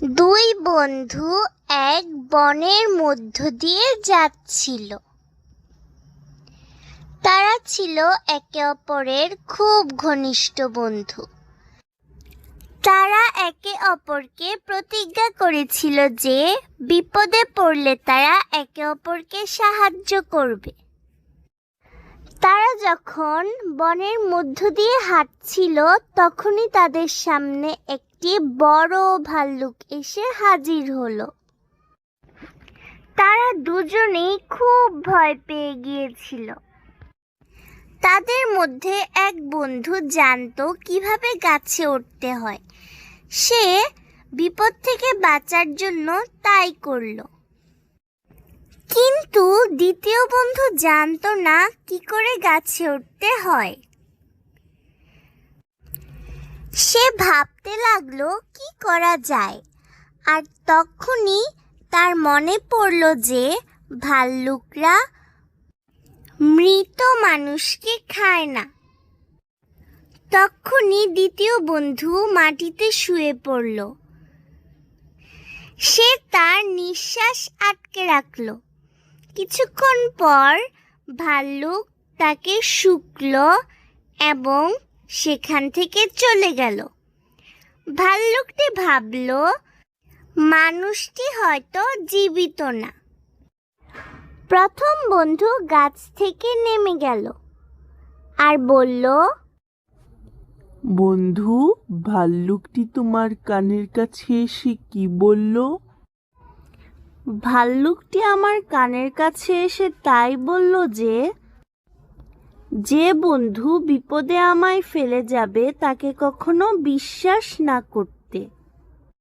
দুই বন্ধু এক বনের মধ্য দিয়ে যাচ্ছিল। তারা ছিল একে অপরের খুব ঘনিষ্ঠ বন্ধু। তারা একে অপরকে প্রতিজ্ঞা করেছিল যে বিপদে পড়লে তারা একে অপরকে সাহায্য করবে। তারা যখন বনের মধ্য দিয়ে হাঁটছিল তখনই তাদের সামনে একটি বড় ভাল্লুক এসে হাজির হলো। তারা দুজনেই খুব ভয় পেয়ে গিয়েছিল। তাদের মধ্যে এক বন্ধু জানতো কিভাবে গাছে উঠতে হয়। সে বিপদ থেকে বাঁচার জন্য তাই করলো। কিন্তু দ্বিতীয় বন্ধু জানতো না কি করে গাছে উঠতে হয়। সে ভাবতে লাগলো কি করা যায়। আর তখনই তার মনে পড়লো যে ভাল্লুকরা মৃত মানুষকে খায় না। তখনই দ্বিতীয় বন্ধু মাটিতে শুয়ে পড়ল। সে তার নিঃশ্বাস আটকে রাখল। কিছুক্ষণ পর ভাল্লুক তাকে শুকলো এবং সেখান থেকে চলে গেল। ভাল্লুকটি ভাবল মানুষটি হয়তো জীবিত না। প্রথম বন্ধু গাছ থেকে নেমে গেল আর বলল, বন্ধু, ভাল্লুকটি তোমার কানের কাছে এসে কি বলল? ভাল্লুকটি আমার কানের কাছে এসে তাই বলল যে বন্ধু বিপদে আমায় ফেলে যাবে তাকে কখনো বিশ্বাস না করতে।